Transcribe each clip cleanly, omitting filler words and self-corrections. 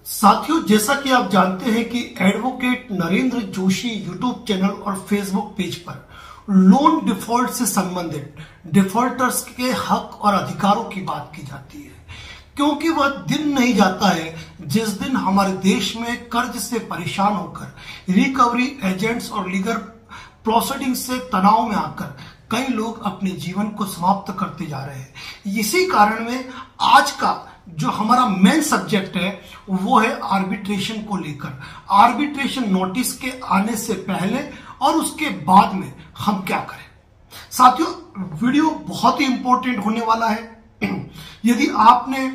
साथियों, जैसा कि आप जानते हैं कि advocate Narendra Joshi YouTube channel और फेसबुक पेज पर लोन डिफॉल्ट से संबंधित डिफॉल्टर्स के हक और अधिकारों की बात की जाती है, क्योंकि वह दिन नहीं जाता है जिस दिन हमारे देश में कर्ज से परेशान होकर रिकवरी एजेंट्स और लीगल प्रोसीडिंग से तनाव में आकर कई लोग अपने जीवन को समाप्त करते जा रहे हैं। इसी कारण में आज का जो हमारा मेन सब्जेक्ट है वो है आर्बिट्रेशन को लेकर। आर्बिट्रेशन नोटिस के आने से पहले और उसके बाद में हम क्या करें। साथियों, वीडियो बहुत ही इंपॉर्टेंट होने वाला है। यदि आपने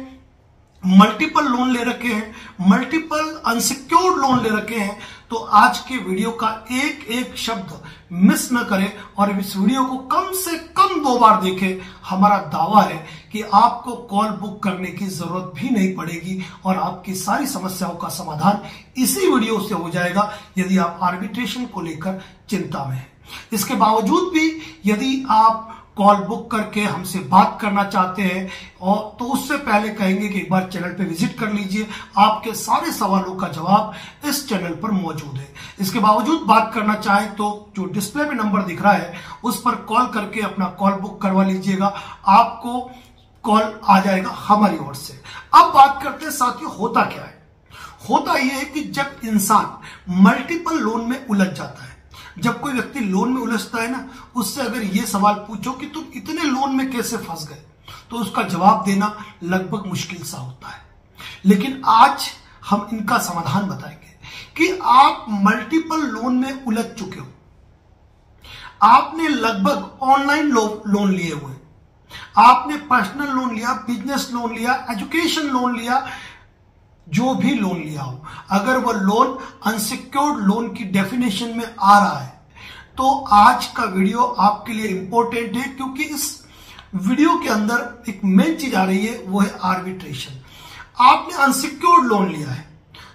मल्टीपल लोन ले रखे हैं, मल्टीपल अनसिक्योर्ड लोन ले रखे हैं, तो आज के वीडियो का एक एक शब्द मिस न करें और इस वीडियो को कम से कम 2 बार देखें। हमारा दावा है कि आपको कॉल बुक करने की जरूरत भी नहीं पड़ेगी और आपकी सारी समस्याओं का समाधान इसी वीडियो से हो जाएगा यदि आप आर्बिट्रेशन को लेकर चिंता में हैं। इसके बावजूद भी यदि आप कॉल बुक करके हमसे बात करना चाहते हैं और तो उससे पहले कहेंगे कि एक बार चैनल पे विजिट कर लीजिए। आपके सारे सवालों का जवाब इस चैनल पर मौजूद है। इसके बावजूद बात करना चाहें तो जो डिस्प्ले पे नंबर दिख रहा है उस पर कॉल करके अपना कॉल बुक करवा लीजिएगा। आपको कॉल आ जाएगा हमारी ओर से। अब बात करते हैं साथियों, होता क्या है। होता यह है कि जब इंसान मल्टीपल लोन में उलझ जाता है, जब कोई व्यक्ति लोन में उलझता है ना, उससे अगर ये सवाल पूछो कि तुम इतने लोन में कैसे फंस गए, तो उसका जवाब देना लगभग मुश्किल सा होता है। लेकिन आज हम इनका समाधान बताएंगे कि आप मल्टीपल लोन में उलझ चुके हो। आपने लगभग ऑनलाइन लोन लिए हुए, आपने पर्सनल लोन लिया, बिजनेस लोन लिया, एजुकेशन लोन लिया, जो भी लोन लिया हो, अगर वह लोन अनसिक्योर्ड लोन की डेफिनेशन में आ रहा है तो आज का वीडियो आपके लिए इंपॉर्टेंट है, क्योंकि इस वीडियो के अंदर एक मेन चीज आ रही है, वो है आर्बिट्रेशन। आपने अनसिक्योर्ड लोन लिया है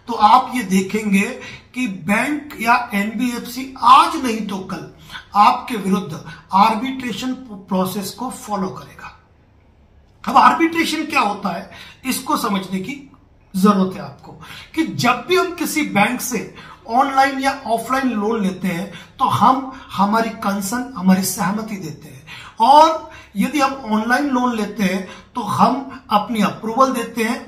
तो आप ये देखेंगे कि बैंक या एनबीएफसी आज नहीं तो कल आपके विरुद्ध आर्बिट्रेशन प्रोसेस को फॉलो करेगा। अब आर्बिट्रेशन क्या होता है, इसको समझने की जरूरत है आपको कि जब भी हम किसी बैंक से ऑनलाइन या ऑफलाइन लोन लेते हैं तो हम हमारी कंसर्न, हमारी सहमति देते हैं। और यदि हम ऑनलाइन लोन लेते हैं तो हम अपनी अप्रूवल देते हैं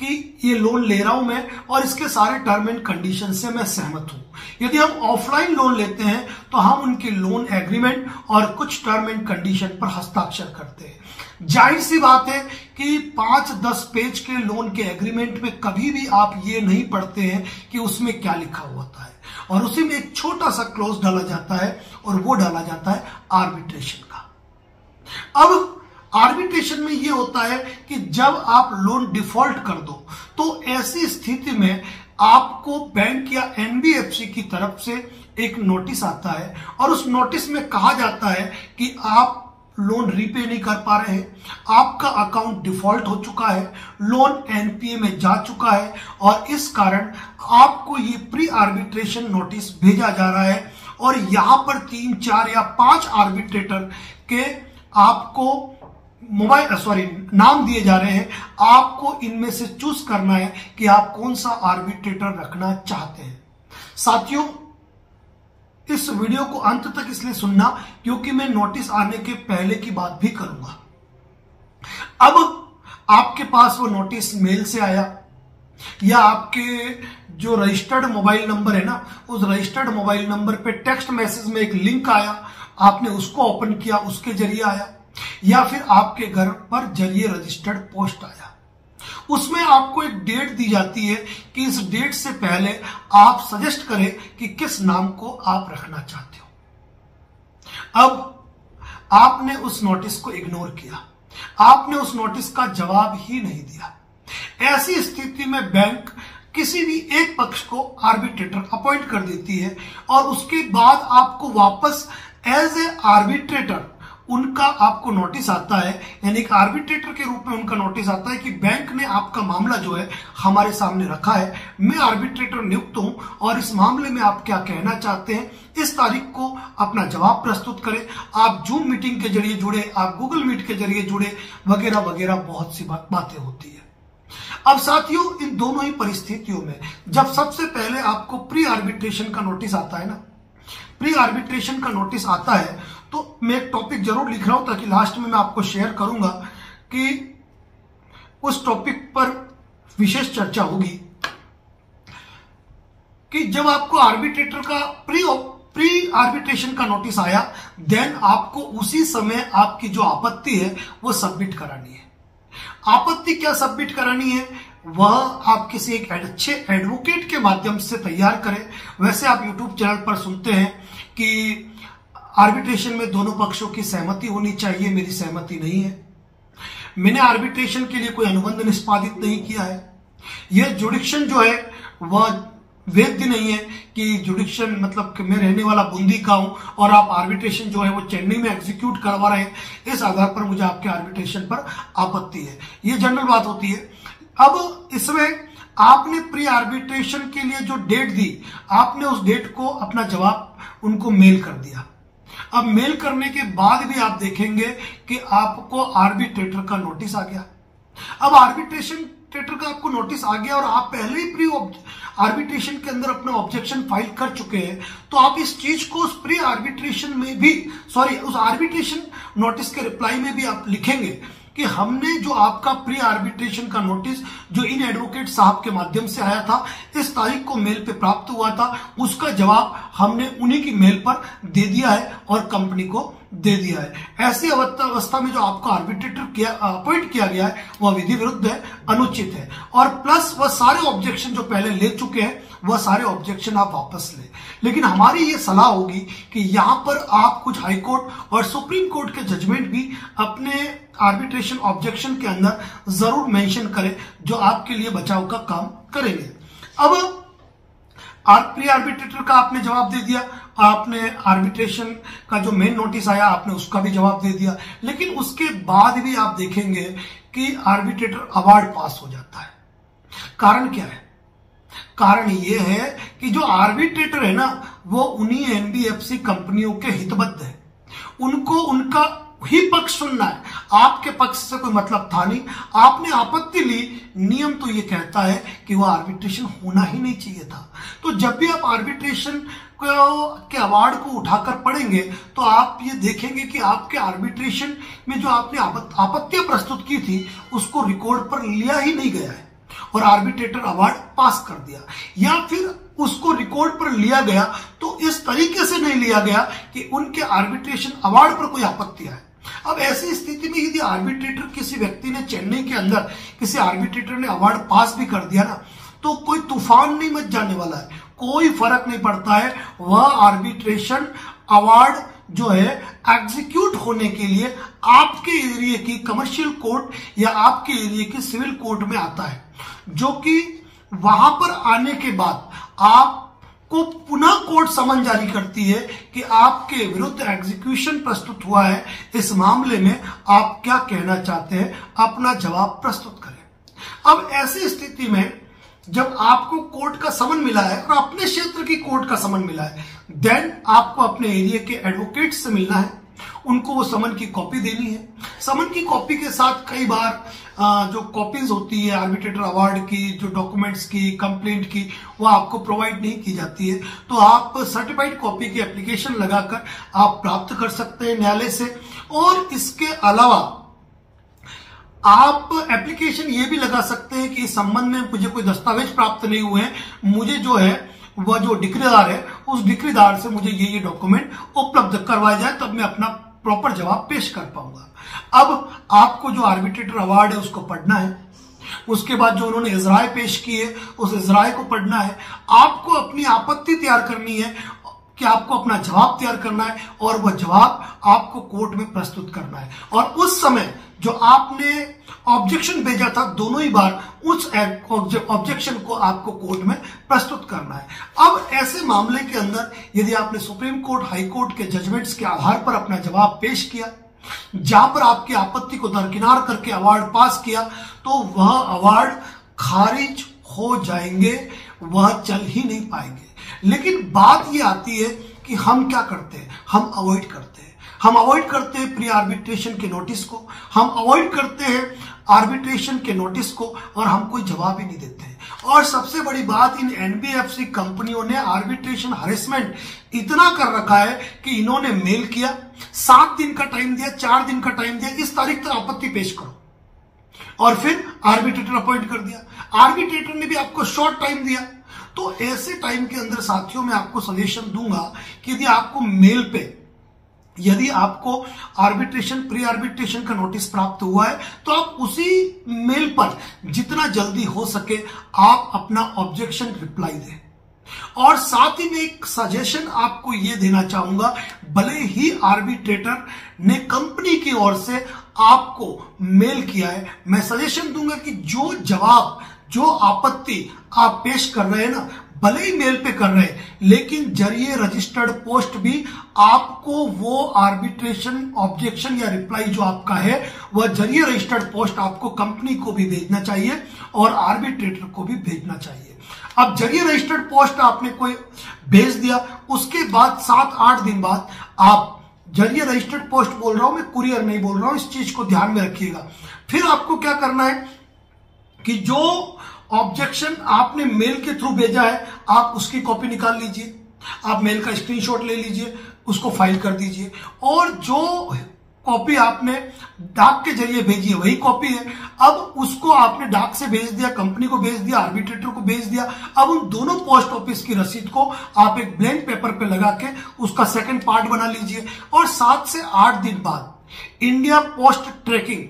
कि ये लोन ले रहा हूं मैं और इसके सारे टर्म एंड कंडीशन से मैं सहमत हूं। यदि हम ऑफलाइन लोन लेते हैं तो हम उनके लोन एग्रीमेंट और कुछ टर्म एंड कंडीशन पर हस्ताक्षर करते हैं। जाहिर सी बात है कि 5-10 पेज के लोन के एग्रीमेंट में कभी भी आप ये नहीं पढ़ते हैं कि उसमें क्या लिखा हुआ होता है, और उसी में एक छोटा सा क्लॉज डाला जाता है और वो डाला जाता है आर्बिट्रेशन का। अब आर्बिट्रेशन में यह होता है कि जब आप लोन डिफॉल्ट कर दो तो ऐसी स्थिति में आपको बैंक या एनबीएफसी की तरफ से एक नोटिस आता है और उस नोटिस में कहा जाता है कि आप लोन रीपे नहीं कर पा रहे हैं, आपका अकाउंट डिफॉल्ट हो चुका है, लोन एनपीए में जा चुका है और इस कारण आपको ये प्री आर्बिट्रेशन नोटिस भेजा जा रहा है। और यहां पर 3, 4 या 5 आर्बिट्रेटर के आपको नाम दिए जा रहे हैं। आपको इनमें से चूज करना है कि आप कौन सा आर्बिट्रेटर रखना चाहते हैं। साथियों, इस वीडियो को अंत तक इसलिए सुनना क्योंकि मैं नोटिस आने के पहले की बात भी करूंगा। अब आपके पास वो नोटिस मेल से आया या आपके जो रजिस्टर्ड मोबाइल नंबर है ना, उस रजिस्टर्ड मोबाइल नंबर पे टेक्स्ट मैसेज में एक लिंक आया, आपने उसको ओपन किया, उसके जरिए आया, या फिर आपके घर पर जरिए रजिस्टर्ड पोस्ट आया। उसमें आपको एक डेट दी जाती है कि इस डेट से पहले आप सजेस्ट करें कि किस नाम को आप रखना चाहते हो। अब आपने उस नोटिस को इग्नोर किया, आपने उस नोटिस का जवाब ही नहीं दिया। ऐसी स्थिति में बैंक किसी भी एक पक्ष को आर्बिट्रेटर अपॉइंट कर देती है और उसके बाद आपको वापस एज ए आर्बिट्रेटर उनका आपको नोटिस आता है, यानी एक आर्बिट्रेटर के रूप में उनका नोटिस आता है कि बैंक ने आपका मामला जो है हमारे सामने रखा है, मैं आर्बिट्रेटर नियुक्त हूं और इस मामले में आप क्या कहना चाहते हैं, इस तारीख को अपना जवाब प्रस्तुत करें। आप जूम मीटिंग के जरिए जुड़े, आप गूगल मीट के जरिए जुड़े, वगैरह वगैरह बहुत सी बातें होती है। अब साथियों, इन दोनों ही परिस्थितियों में जब सबसे पहले आपको प्री आर्बिट्रेशन का नोटिस आता है ना, प्री आर्बिट्रेशन का नोटिस आता है, तो मैं एक टॉपिक जरूर लिख रहा हूं ताकि लास्ट में मैं आपको शेयर करूंगा कि उस टॉपिक पर विशेष चर्चा होगी कि जब आपको आर्बिट्रेटर का प्री आर्बिट्रेशन का नोटिस आया, देन आपको उसी समय आपकी जो आपत्ति है वो सबमिट करानी है। आपत्ति क्या सबमिट करानी है, वह आप किसी एक अच्छे एडवोकेट के माध्यम से तैयार करें। वैसे आप यूट्यूब चैनल पर सुनते हैं कि आर्बिट्रेशन में दोनों पक्षों की सहमति होनी चाहिए। मेरी सहमति नहीं है। मैंने आर्बिट्रेशन के लिए कोई अनुबंध निष्पादित नहीं किया है। यह जुडिक्शन जो है वह वैध नहीं है कि जुडिक्शन मतलब कि मैं रहने वाला बूंदी का हूं और आप आर्बिट्रेशन जो है वो चेन्नई में एग्जीक्यूट करवा रहे हैं। इस आधार पर मुझे आपके आर्बिट्रेशन पर आपत्ति है। ये जनरल बात होती है। अब इसमें आपने प्री आर्बिट्रेशन के लिए जो डेट दी, आपने उस डेट को अपना जवाब उनको मेल कर दिया। अब मेल करने के बाद भी आप देखेंगे कि आपको आर्बिट्रेटर का नोटिस आ गया। अब आर्बिट्रेशन का आपको नोटिस आ गया और आप पहले ही प्री आर्बिट्रेशन के अंदर अपना ऑब्जेक्शन फाइल कर चुके हैं, तो आप इस चीज को उस प्री आर्बिट्रेशन में भी उस आर्बिट्रेशन नोटिस के रिप्लाई में भी आप लिखेंगे कि हमने जो आपका प्री आर्बिट्रेशन का नोटिस जो इन एडवोकेट साहब के माध्यम से आया था, इस तारीख को मेल पे प्राप्त हुआ था, उसका जवाब हमने उन्हीं की मेल पर दे दिया है और कंपनी को दे दिया है। ऐसी अवस्था में जो आपको आर्बिट्रेटर अपॉइंट किया गया है वह विधि विरुद्ध है, अनुचित है। और प्लस वह सारे ऑब्जेक्शन जो पहले ले चुके हैं वह सारे ऑब्जेक्शन आप वापस ले। लेकिन हमारी ये सलाह होगी कि यहां पर आप कुछ हाईकोर्ट और सुप्रीम कोर्ट के जजमेंट भी अपने आर्बिट्रेशन ऑब्जेक्शन के अंदर जरूर मेंशन करें, जो आपके लिए बचाव का काम करेंगे। अब प्री आर्बिट्रेटर का आपने जवाब दे दिया, आपने आर्बिट्रेशन का जो मेन नोटिस आया आपने उसका भी जवाब दे दिया, लेकिन उसके बाद भी आप देखेंगे कि आर्बिट्रेटर अवार्ड पास हो जाता है। कारण क्या है? कारण यह है कि जो आर्बिट्रेटर है ना, वो उन्हीं एनबीएफसी कंपनियों के हितबद्ध है। उनको उनका ही पक्ष सुनना है। आपके पक्ष से कोई मतलब था नहीं, आपने आपत्ति ली। नियम तो ये कहता है कि वह आर्बिट्रेशन होना ही नहीं चाहिए था। तो जब भी आप आर्बिट्रेशन के अवार्ड को उठाकर पढ़ेंगे तो आप ये देखेंगे कि आपके आर्बिट्रेशन में जो आपने आपत्तियां प्रस्तुत की थी उसको रिकॉर्ड पर लिया ही नहीं गया है और आर्बिट्रेटर अवार्ड पास कर दिया, या फिर उसको रिकॉर्ड पर लिया गया तो इस तरीके से नहीं लिया गया कि उनके आर्बिट्रेशन अवार्ड पर कोई आपत्ति आए। अब ऐसी स्थिति में यदि आर्बिट्रेटर किसी व्यक्ति ने चेन्नई के अंदर किसी आर्बिट्रेटर ने अवार्ड पास भी कर दिया ना, तो कोई तूफान नहीं मच जाने वाला है, कोई फर्क नहीं पड़ता है। वह आर्बिट्रेशन अवार्ड जो है एग्जीक्यूट होने के लिए आपके एरिया की कमर्शियल कोर्ट या आपके एरिया की सिविल कोर्ट में आता है, जो कि वहां पर आने के बाद आपको पुनः कोर्ट समन जारी करती है कि आपके विरुद्ध एग्जीक्यूशन प्रस्तुत हुआ है। इस मामले में आप क्या कहना चाहते हैं, अपना जवाब प्रस्तुत करें। अब ऐसी स्थिति में जब आपको कोर्ट का समन मिला है और अपने क्षेत्र की कोर्ट का समन मिला है, देन आपको अपने एरिया के एडवोकेट से मिलना है, उनको वो समन की कॉपी देनी है। समन की कॉपी के साथ कई बार जो कॉपीज होती है आर्बिट्रेटर अवार्ड की, जो डॉक्यूमेंट्स की, कंप्लेंट की, वो आपको प्रोवाइड नहीं की जाती है, तो आप सर्टिफाइड कॉपी की एप्लीकेशन लगाकर आप प्राप्त कर सकते हैं न्यायालय से। और इसके अलावा आप एप्लीकेशन ये भी लगा सकते हैं कि इस संबंध में मुझे कोई दस्तावेज प्राप्त नहीं हुए हैं, मुझे जो है वह जो डिक्रीदार है उस डिक्रीदार से मुझे ये डॉक्यूमेंट उपलब्ध करवाया जाए, तब मैं अपना प्रॉपर जवाब पेश कर पाऊंगा। अब आपको जो आर्बिट्रेटर अवार्ड है उसको पढ़ना है, उसके बाद जो उन्होंने इजराय पेश की है उस इजराय को पढ़ना है, आपको अपनी आपत्ति तैयार करनी है कि आपको अपना जवाब तैयार करना है और वह जवाब आपको कोर्ट में प्रस्तुत करना है। और उस समय जो आपने ऑब्जेक्शन भेजा था दोनों ही बार उस ऑब्जेक्शन को आपको कोर्ट में प्रस्तुत करना है। अब ऐसे मामले के अंदर यदि आपने सुप्रीम कोर्ट, हाई कोर्ट के जजमेंट्स के आधार पर अपना जवाब पेश किया, जहां पर आपकी आपत्ति को दरकिनार करके अवार्ड पास किया, तो वह अवार्ड खारिज हो जाएंगे, वह चल ही नहीं पाएंगे। लेकिन बात यह आती है कि हम क्या करते हैं, हम अवॉइड करते हैं। हम अवॉइड करते हैं प्री आर्बिट्रेशन के नोटिस को, हम अवॉइड करते हैं आर्बिट्रेशन के नोटिस को, और हम कोई जवाब ही नहीं देते हैं। और सबसे बड़ी बात, इन एनबीएफसी कंपनियों ने आर्बिट्रेशन हरेसमेंट इतना कर रखा है कि इन्होंने मेल किया, 7 दिन का टाइम दिया, 4 दिन का टाइम दिया, इस तारीख तक आपत्ति पेश करो, और फिर आर्बिट्रेटर अपॉइंट कर दिया। आर्बिट्रेटर ने भी आपको शॉर्ट टाइम दिया। तो ऐसे टाइम के अंदर साथियों मैं आपको सजेशन दूंगा कि यदि आपको मेल पे, यदि आपको आर्बिट्रेशन प्री आर्बिट्रेशन का नोटिस प्राप्त हुआ है, तो आप उसी मेल पर जितना जल्दी हो सके आप अपना ऑब्जेक्शन रिप्लाई दें। और साथ ही में एक सजेशन आपको यह देना चाहूंगा, भले ही आर्बिट्रेटर ने कंपनी की ओर से आपको मेल किया है, मैं सजेशन दूंगा कि जो जवाब, जो आपत्ति आप पेश कर रहे हैं ना, भले ही मेल पे कर रहे हैं, लेकिन जरिए रजिस्टर्ड पोस्ट भी आपको वो आर्बिट्रेशन ऑब्जेक्शन या रिप्लाई जो आपका है वह जरिए रजिस्टर्ड पोस्ट आपको कंपनी को भी भेजना चाहिए और आर्बिट्रेटर को भी भेजना चाहिए। अब जरिए रजिस्टर्ड पोस्ट आपने कोई भेज दिया, उसके बाद 7-8 दिन बाद आप, जरिए रजिस्टर्ड पोस्ट बोल रहा हूं मैं, कुरियर नहीं बोल रहा हूं, इस चीज को ध्यान में रखिएगा। फिर आपको क्या करना है कि जो ऑब्जेक्शन आपने मेल के थ्रू भेजा है आप उसकी कॉपी निकाल लीजिए, आप मेल का स्क्रीनशॉट ले लीजिए, उसको फाइल कर दीजिए, और जो कॉपी आपने डाक के जरिए भेजी है वही कॉपी है, अब उसको आपने डाक से भेज दिया, कंपनी को भेज दिया, आर्बिट्रेटर को भेज दिया। अब उन दोनों पोस्ट ऑफिस की रसीद को आप एक ब्लैंक पेपर पे लगा के उसका सेकंड पार्ट बना लीजिए, और 7 से 8 दिन बाद इंडिया पोस्ट ट्रैकिंग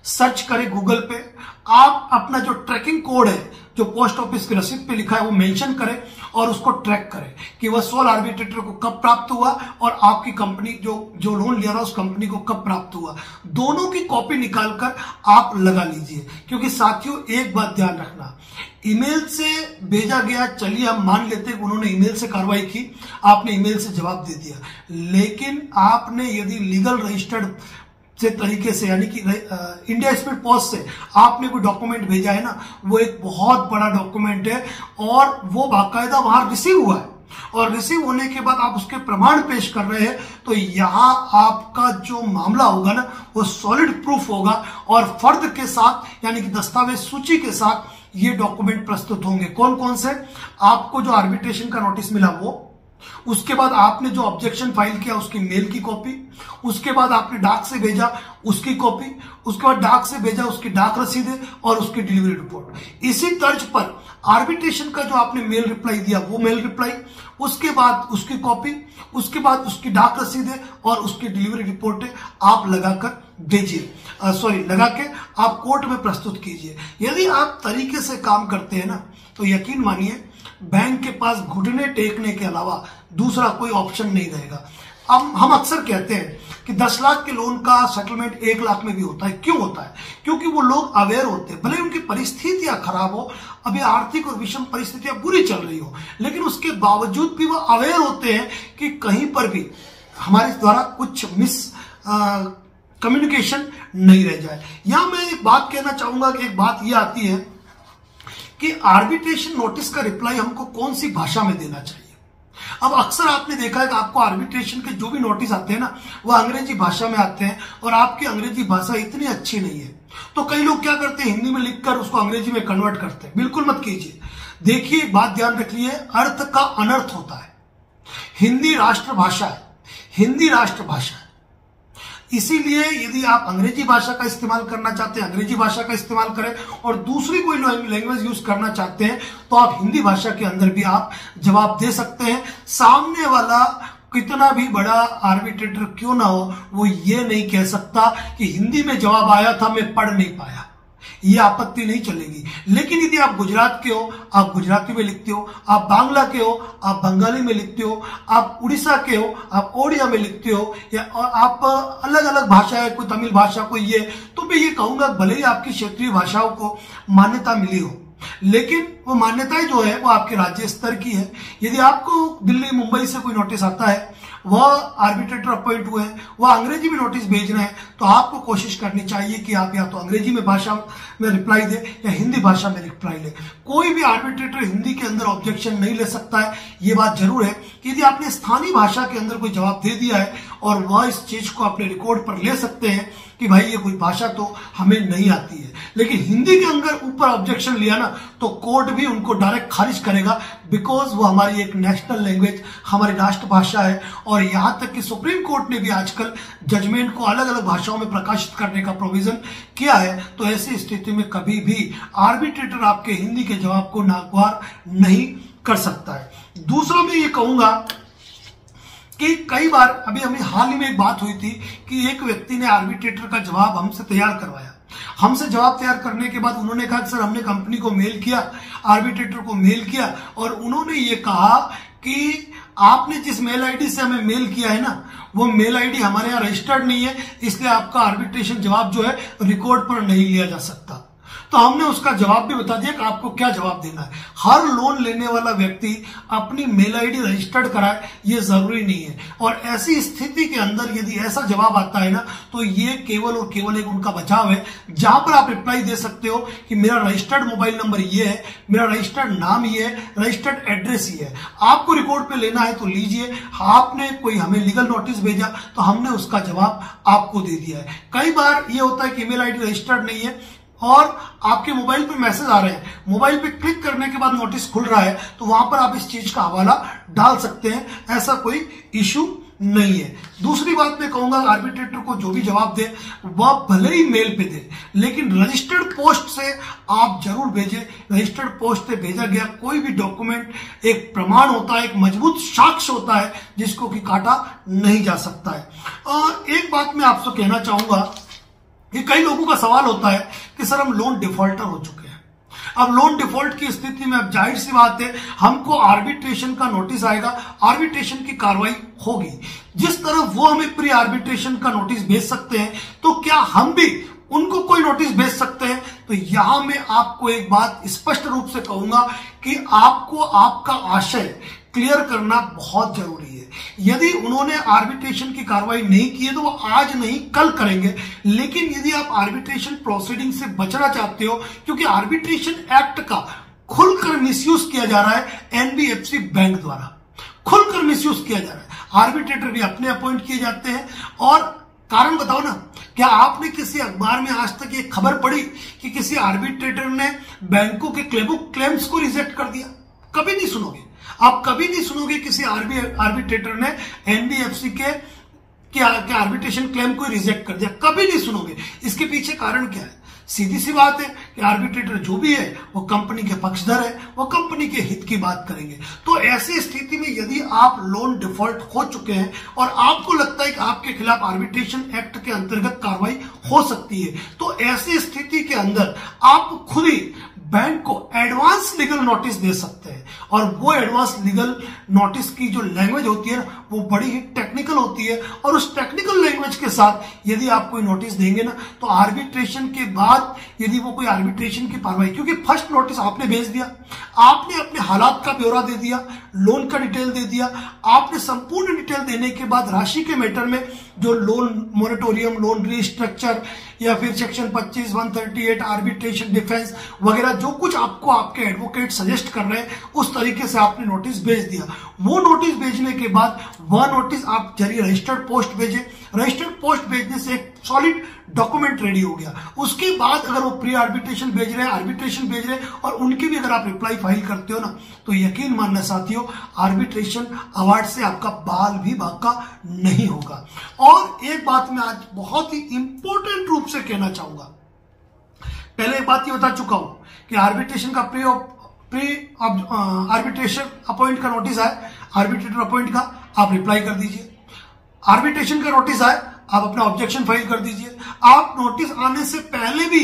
सर्च करें गूगल पे, आप अपना जो ट्रैकिंग कोड है जो पोस्ट ऑफिस की रसीद पे लिखा है वो मेंशन करें और उसको ट्रैक करें कि वह सोल आर्बिट्रेटर को कब प्राप्त हुआ और आपकी कंपनी जो लोन लिया रहा उस कंपनी को कब प्राप्त हुआ। दोनों की कॉपी निकालकर आप लगा लीजिए, क्योंकि साथियों एक बात ध्यान रखना, ईमेल से भेजा गया, चलिए हम मान लेते हैं उन्होंने ईमेल से कार्रवाई की, आपने ईमेल से जवाब दे दिया, लेकिन आपने यदि लीगल रजिस्टर्ड से तरीके से, यानी कि इंडिया स्पीड पोस्ट से आपने कोई डॉक्यूमेंट भेजा है ना, वो एक बहुत बड़ा डॉक्यूमेंट है और वो बाकायदा वहां रिसीव हुआ है, और रिसीव होने के बाद आप उसके प्रमाण पेश कर रहे हैं, तो यहां आपका जो मामला होगा ना वो सॉलिड प्रूफ होगा, और फर्द के साथ यानी कि दस्तावेज सूची के साथ ये डॉक्यूमेंट प्रस्तुत होंगे। कौन कौन से? आपको जो आर्बिट्रेशन का नोटिस मिला वो, उसके बाद आपने जो ऑब्जेक्शन फाइल किया उसकी मेल की कॉपी, उसके बाद आपने डाक से भेजा उसकी कॉपी, उसके बाद डाक से भेजा उसकी डाक रसीदें और उसकी डिलीवरी रिपोर्ट। इसी तर्ज पर आर्बिट्रेशन का जो आपने मेल रिप्लाई दिया वो मेल रिप्लाई, उसके बाद उसकी कॉपी, उसके बाद उसकी डाक रसीदें और उसकी डिलीवरी रिपोर्टें आप लगाकर भेजिए, लगा के आप कोर्ट में प्रस्तुत कीजिए। यदि आप तरीके से काम करते हैं ना, तो यकीन मानिए बैंक के पास घुटने टेकने के अलावा दूसरा कोई ऑप्शन नहीं रहेगा। अब हम अक्सर कहते हैं कि 10 लाख के लोन का सेटलमेंट 1 लाख में भी होता है। क्यों होता है? क्योंकि वो लोग अवेयर होते हैं, भले उनकी परिस्थितियां खराब हो, अभी आर्थिक और विषम परिस्थितियां बुरी चल रही हो, लेकिन उसके बावजूद भी वो अवेयर होते हैं कि कहीं पर भी हमारे द्वारा कुछ कम्युनिकेशन नहीं रह जाए। यहां मैं एक बात कहना चाहूंगा कि एक बात यह आती है कि आर्बिट्रेशन नोटिस का रिप्लाई हमको कौन सी भाषा में देना चाहिए। अब अक्सर आपने देखा है कि आपको आर्बिट्रेशन के जो भी नोटिस आते हैं ना, वो अंग्रेजी भाषा में आते हैं, और आपकी अंग्रेजी भाषा इतनी अच्छी नहीं है, तो कई लोग क्या करते हैं, हिंदी में लिखकर उसको अंग्रेजी में कन्वर्ट करते हैं। बिल्कुल मत कीजिए। देखिए, एक बात ध्यान रखिए, अर्थ का अनर्थ होता है। हिंदी राष्ट्रभाषा है, हिंदी राष्ट्रभाषा है, इसीलिए यदि आप अंग्रेजी भाषा का इस्तेमाल करना चाहते हैं अंग्रेजी भाषा का इस्तेमाल करें, और दूसरी कोई लैंग्वेज यूज करना चाहते हैं तो आप हिंदी भाषा के अंदर भी आप जवाब दे सकते हैं। सामने वाला कितना भी बड़ा आर्बिट्रेटर क्यों ना हो, वो ये नहीं कह सकता कि हिंदी में जवाब आया था मैं पढ़ नहीं पाया, ये आपत्ति नहीं चलेगी। लेकिन यदि आप गुजरात के हो, आप गुजराती में लिखते हो, आप बांग्ला के हो, आप बंगाली में लिखते हो, आप उड़ीसा के हो, आप ओडिया में लिखते हो, या आप अलग अलग भाषा है, कोई तमिल भाषा कोई ये, तो मैं ये कहूंगा भले ही आपकी क्षेत्रीय भाषाओं को मान्यता मिली हो, लेकिन वो मान्यताएं जो है वो आपके राज्य स्तर की है। यदि आपको दिल्ली मुंबई से कोई नोटिस आता है, वह आर्बिट्रेटर अपॉइंट हुए हैं, वह अंग्रेजी में नोटिस भेज रहे हैं, तो आपको कोशिश करनी चाहिए कि आप या तो अंग्रेजी में भाषा में रिप्लाई दें या हिंदी भाषा में रिप्लाई लें। कोई भी आर्बिट्रेटर हिंदी के अंदर ऑब्जेक्शन नहीं ले सकता है। ये बात जरूर है कि यदि आपने स्थानीय भाषा के अंदर कोई जवाब दे दिया है और वह इस चीज को अपने रिकॉर्ड पर ले सकते हैं कि भाई ये कोई भाषा तो हमें नहीं आती है, लेकिन हिंदी के अंदर ऊपर ऑब्जेक्शन लिया ना तो कोर्ट भी उनको डायरेक्ट खारिज करेगा, बिकॉज वो हमारी एक नेशनल लैंग्वेज, हमारी राष्ट्रभाषा है। और यहां तक कि सुप्रीम कोर्ट ने भी आजकल जजमेंट को अलग अलग भाषाओं में प्रकाशित करने का प्रोविजन किया है। तो ऐसी स्थिति में कभी भी आर्बिट्रेटर आपके हिंदी के जवाब को नागवार नहीं कर सकता है। दूसरा मैं ये कहूंगा कि कई बार अभी हमें हाल ही में एक बात हुई थी कि एक व्यक्ति ने आर्बिट्रेटर का जवाब हमसे तैयार करवाया। हमसे जवाब तैयार करने के बाद उन्होंने कहा कि सर हमने कंपनी को मेल किया, आर्बिट्रेटर को मेल किया, और उन्होंने ये कहा कि आपने जिस मेल आईडी से हमें मेल किया है ना, वो मेल आईडी हमारे यहाँ रजिस्टर्ड नहीं है, इसलिए आपका आर्बिट्रेशन जवाब जो है रिकॉर्ड पर नहीं लिया जा सकता। तो हमने उसका जवाब भी बता दिया कि आपको क्या जवाब देना है। हर लोन लेने वाला व्यक्ति अपनी मेल आईडी रजिस्टर्ड कराए, ये जरूरी नहीं है। और ऐसी स्थिति के अंदर यदि ऐसा जवाब आता है ना, तो ये केवल और केवल एक उनका बचाव है, जहां पर आप रिप्लाई दे सकते हो कि मेरा रजिस्टर्ड मोबाइल नंबर ये है, मेरा रजिस्टर्ड नाम ये है, रजिस्टर्ड एड्रेस ये है, आपको रिकॉर्ड पे लेना है तो लीजिए। आपने कोई हमें लीगल नोटिस भेजा तो हमने उसका जवाब आपको दे दिया है। कई बार ये होता है कि ईमेल आईडी रजिस्टर्ड नहीं है और आपके मोबाइल पे मैसेज आ रहे हैं, मोबाइल पे क्लिक करने के बाद नोटिस खुल रहा है, तो वहां पर आप इस चीज का हवाला डाल सकते हैं, ऐसा कोई इशू नहीं है। दूसरी बात मैं कहूंगा, आर्बिट्रेटर को जो भी जवाब दे वह भले ही मेल पे दे, लेकिन रजिस्टर्ड पोस्ट से आप जरूर भेजें। रजिस्टर्ड पोस्ट से भेजा गया कोई भी डॉक्यूमेंट एक प्रमाण होता है, एक मजबूत साक्ष्य होता है जिसको कि काटा नहीं जा सकता है। और एक बात मैं आपसे कहना चाहूंगा कि कई लोगों का सवाल होता है कि सर हम लोन डिफॉल्टर हो चुके हैं, अब लोन डिफॉल्ट की स्थिति में अब जाहिर सी बात है हमको आर्बिट्रेशन का नोटिस आएगा, आर्बिट्रेशन की कार्रवाई होगी। जिस तरह वो हमें प्री आर्बिट्रेशन का नोटिस भेज सकते हैं, तो क्या हम भी उनको कोई नोटिस भेज सकते हैं? तो यहां मैं आपको एक बात स्पष्ट रूप से कहूंगा कि आपको आपका आशय क्लियर करना बहुत जरूरी है। यदि उन्होंने आर्बिट्रेशन की कार्रवाई नहीं की है तो वो आज नहीं कल करेंगे, लेकिन यदि आप आर्बिट्रेशन प्रोसीडिंग से बचना चाहते हो, क्योंकि आर्बिट्रेशन एक्ट का खुलकर मिसयूज किया जा रहा है एनबीएफसी बैंक द्वारा, खुलकर मिसयूज किया जा रहा है। आर्बिट्रेटर भी अपने अपॉइंट किए जाते हैं। और कारण बताओ ना, क्या आपने किसी अखबार में आज तक ये खबर पढ़ी कि किसी आर्बिट्रेटर ने बैंकों के क्लेम्स को रिजेक्ट कर दिया? कभी नहीं सुनोगे, आप कभी नहीं सुनोगे किसी आर्बिट्रेटर ने एनबीएफसी के आर्बिट्रेशन क्लेम को रिजेक्ट कर दिया, कभी नहीं सुनोगे। इसके पीछे कारण क्या है? सीधी सी बात है कि आर्बिट्रेटर जो भी है वो कंपनी के पक्षधर है, वो कंपनी के हित की बात करेंगे। तो ऐसी स्थिति में यदि आप लोन डिफॉल्ट हो चुके हैं और आपको लगता है कि आपके खिलाफ आर्बिट्रेशन एक्ट के अंतर्गत कार्रवाई हो सकती है, तो ऐसी स्थिति के अंदर आप खुद ही बैंक को एडवांस लीगल नोटिस दे सकते हैं। और वो एडवांस लीगल नोटिस की जो लैंग्वेज होती है वो बड़ी ही टेक्निकल होती है, और उस टेक्निकल लैंग्वेज के साथ यदि आप कोई नोटिस देंगे ना, तो आर्बिट्रेशन के बाद यदि वो कोई आर्बिट्रेशन की कार्रवाई, क्योंकि फर्स्ट नोटिस आपने भेज दिया, आपने अपने हालात का ब्यौरा दे दिया, लोन का डिटेल दे दिया, आपने संपूर्ण डिटेल देने के बाद राशि के मैटर में जो लोन मोरेटोरियम, लोन रिस्ट्रक्चर या फिर सेक्शन 25, 138 आर्बिट्रेशन डिफेंस वगैरह जो कुछ आपको आपके एडवोकेट सजेस्ट कर रहे हैं, उस तरीके से आपने नोटिस भेज दिया। वो नोटिस भेजने के बाद वह नोटिस आप जरिए रजिस्टर्ड पोस्ट भेजे, रजिस्टर्ड पोस्ट भेजने से एक सॉलिड डॉक्यूमेंट रेडी हो गया। उसके बाद अगर वो प्री आर्बिट्रेशन भेज रहे हैं, आर्बिट्रेशन भेज रहे हैं, और उनकी भी अगर आप रिप्लाई फाइल करते हो ना, तो यकीन मानना साथियों, आर्बिट्रेशन अवार्ड से आपका बाल भी बाका नहीं होगा। और एक बात मैं आज बहुत ही इंपॉर्टेंट रूप से कहना चाहूंगा, पहले एक बात ये बता चुका हूं कि आर्बिट्रेशन का प्री आर्बिट्रेशन अपॉइंट का नोटिस आए, आर्बिट्रेटर अपॉइंट का आप रिप्लाई कर दीजिए। आर्बिट्रेशन का नोटिस आए, आप अपना ऑब्जेक्शन फाइल कर दीजिए। आप नोटिस आने से पहले भी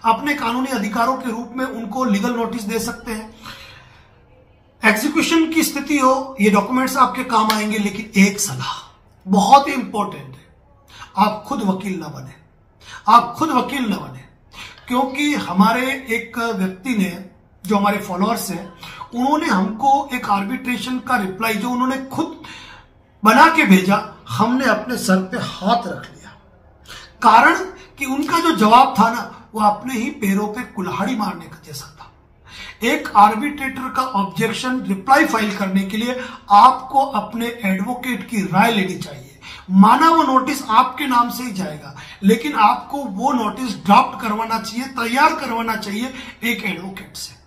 अपने कानूनी अधिकारों के रूप में उनको लीगल नोटिस दे सकते हैं। एग्जीक्यूशन की स्थिति हो, ये डॉक्यूमेंट्स आपके काम आएंगे, लेकिन एक सलाह बहुत ही इंपॉर्टेंट है, आप खुद वकील ना बने, आप खुद वकील ना बने। क्योंकि हमारे एक व्यक्ति ने, जो हमारे फॉलोअर्स हैं, उन्होंने हमको एक आर्बिट्रेशन का रिप्लाई जो उन्होंने खुद बना के भेजा, हमने अपने सर पे हाथ रख लिया। कारण कि उनका जो जवाब था ना, वो अपने ही पैरों पे कुल्हाड़ी मारने का जैसा था। एक आर्बिट्रेटर का ऑब्जेक्शन रिप्लाई फाइल करने के लिए आपको अपने एडवोकेट की राय लेनी चाहिए। माना वो नोटिस आपके नाम से ही जाएगा, लेकिन आपको वो नोटिस ड्राफ्ट करवाना चाहिए, तैयार करवाना चाहिए एक एडवोकेट से,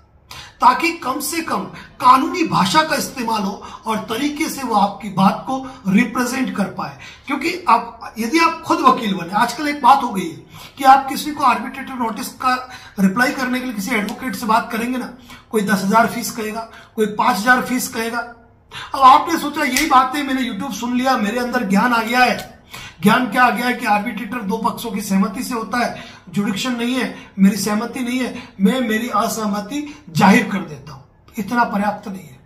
ताकि कम से कम कानूनी भाषा का इस्तेमाल हो और तरीके से वो आपकी बात को रिप्रेजेंट कर पाए। क्योंकि अब यदि आप खुद वकील बने, आजकल एक बात हो गई है कि आप किसी को आर्बिट्रेटर नोटिस का रिप्लाई करने के लिए किसी एडवोकेट से बात करेंगे ना, कोई 10,000 फीस कहेगा, कोई 5,000 फीस कहेगा। अब आपने सोचा यही बातें मैंने यूट्यूब सुन लिया, मेरे अंदर ज्ञान आ गया है। ज्ञान क्या आ गया है कि आर्बिट्रेटर दो पक्षों की सहमति से होता है, जुडिक्शन नहीं है, मेरी सहमति नहीं है, मैं मेरी असहमति जाहिर कर देता हूं। इतना पर्याप्त नहीं है,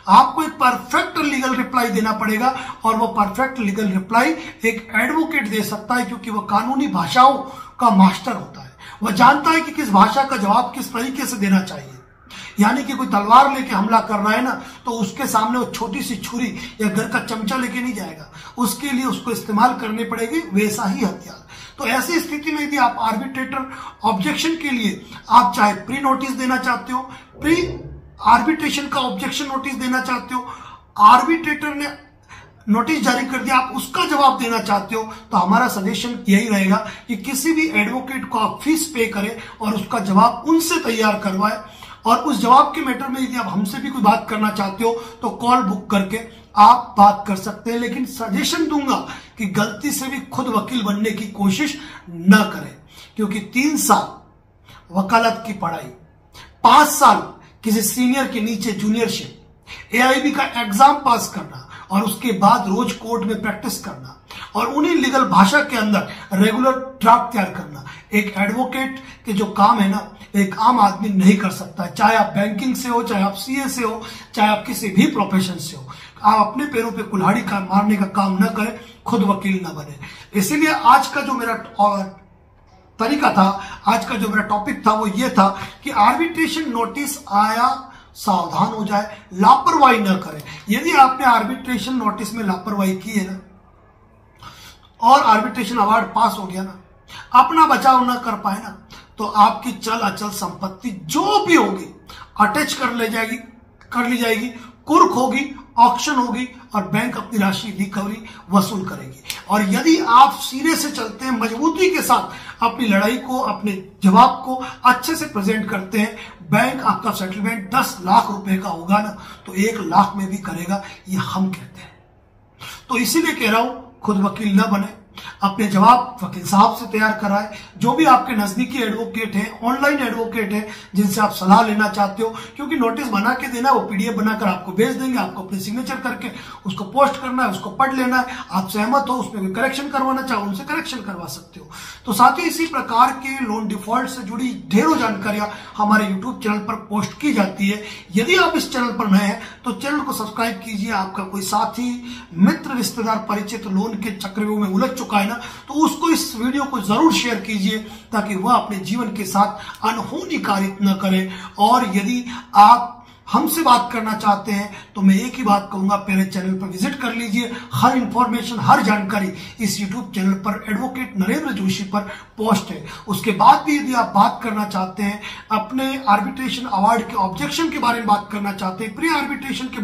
आपको एक परफेक्ट लीगल रिप्लाई देना पड़ेगा, और वो परफेक्ट लीगल रिप्लाई एक एडवोकेट दे सकता है, क्योंकि वह कानूनी भाषाओं का मास्टर होता है। वह जानता है कि किस भाषा का जवाब किस तरीके से देना चाहिए। यानी कि कोई तलवार लेके हमला कर रहा है ना, तो उसके सामने वो छोटी सी छुरी या घर का चमचा लेके नहीं जाएगा, उसके लिए उसको इस्तेमाल करनी पड़ेगी वैसा ही हथियार। तो ऐसी स्थिति में यदि आप आर्बिट्रेटर ऑब्जेक्शन के लिए आप चाहे प्री नोटिस देना चाहते हो, प्री आर्बिट्रेशन का ऑब्जेक्शन नोटिस देना चाहते हो, आर्बिट्रेटर ने नोटिस जारी कर दिया, आप उसका जवाब देना चाहते हो, तो हमारा सजेशन यही रहेगा कि किसी भी एडवोकेट को आप फीस पे करें और उसका जवाब उनसे तैयार करवाए। और उस जवाब के मैटर में यदि आप हमसे भी कोई बात करना चाहते हो तो कॉल बुक करके आप बात कर सकते हैं। लेकिन सजेशन दूंगा कि गलती से भी खुद वकील बनने की कोशिश न करें, क्योंकि 3 साल वकालत की पढ़ाई, 5 साल किसी सीनियर के नीचे जूनियरशिप, AIB का एग्जाम पास करना और उसके बाद रोज कोर्ट में प्रैक्टिस करना और उन्हीं लीगल भाषा के अंदर रेगुलर ड्राफ्ट तैयार करना, एक एडवोकेट के जो काम है ना, एक आम आदमी नहीं कर सकता है। चाहे आप बैंकिंग से हो, चाहे आप CA से हो, चाहे आप किसी भी प्रोफेशन से हो, आप अपने पैरों पे कुल्हाड़ी का मारने का काम न करें, खुद वकील न बने। इसीलिए आज का जो मेरा तरीका था, आज का जो मेरा टॉपिक था, वो ये था कि आर्बिट्रेशन नोटिस आया, सावधान हो जाए, लापरवाही न करें। यदि आपने आर्बिट्रेशन नोटिस में लापरवाही की है ना और आर्बिट्रेशन अवार्ड पास हो गया ना, अपना बचाव न कर पाए ना, तो आपकी चल अचल संपत्ति जो भी होगी अटैच कर ली जाएगी, कुर्क होगी, ऑक्शन होगी और बैंक अपनी राशि रिकवरी वसूल करेगी। और यदि आप सिरे से चलते हैं, मजबूती के साथ अपनी लड़ाई को, अपने जवाब को अच्छे से प्रेजेंट करते हैं, बैंक आपका सेटलमेंट 10 लाख रुपए का होगा ना, तो 1 लाख में भी करेगा, ये हम कहते हैं। तो इसीलिए कह रहा हूं, खुद वकील न बने, अपने जवाब वकील साहब से तैयार कराए। जो भी आपके नजदीकी एडवोकेट हैं, ऑनलाइन एडवोकेट हैं, जिनसे आप सलाह लेना चाहते हो, क्योंकि नोटिस बना के देना, वो PDF बनाकर आपको भेज देंगे, आपको अपने सिग्नेचर करके उसको पोस्ट करना है, उसको पढ़ लेना है। आप सहमत हो, उसमें कोई करेक्शन करवाना चाहो, उनसे करेक्शन करवा सकते हो। तो साथ ही इसी प्रकार के लोन डिफॉल्ट से जुड़ी ढेरों जानकारियां हमारे YouTube चैनल पर पोस्ट की जाती है। यदि आप इस चैनल पर नए हैं तो चैनल को सब्सक्राइब कीजिए। आपका कोई साथी, मित्र, रिश्तेदार, परिचित लोन के चक्रव्यूह में उलझ चुका है ना, तो उसको इस वीडियो को जरूर शेयर कीजिए, ताकि वह अपने जीवन के साथ अनहोनी कार्य न करे। और यदि आप हमसे बात करना चाहते हैं तो मैं एक ही बात कहूंगा, पहले चैनल पर विजिट कर लीजिए। हर इंफॉर्मेशन, हर जानकारी इस यूट्यूब चैनल पर एडवोकेट नरेंद्र जोशी पर पोस्ट है। उसके बाद भी यदि आप बात करना चाहते हैं, अपने आर्बिट्रेशन अवार्ड के ऑब्जेक्शन के बारे में बात करना चाहते हैं, प्री आर्बिट्रेशन के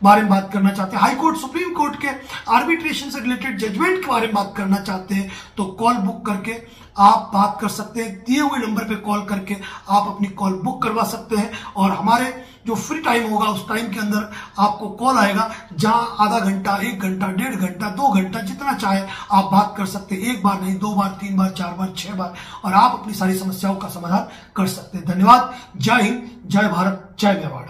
बारे में बात करना चाहते हैं, हाई कोर्ट, सुप्रीम कोर्ट के आर्बिट्रेशन से रिलेटेड जजमेंट के बारे में बात करना चाहते हैं, तो कॉल बुक करके आप बात कर सकते हैं। दिए हुए नंबर पे कॉल करके आप अपनी कॉल बुक करवा सकते हैं, और हमारे जो फ्री टाइम होगा उस टाइम के अंदर आपको कॉल आएगा, जहां आधा घंटा, 1 घंटा, 1.5 घंटा, 2 घंटा, जितना चाहे आप बात कर सकते हैं। 1 बार नहीं, 2 बार, 3 बार, 4 बार, 6 बार, और आप अपनी सारी समस्याओं का समाधान कर सकते हैं। धन्यवाद। जय हिंद, जय भारत, जय मेवाड़।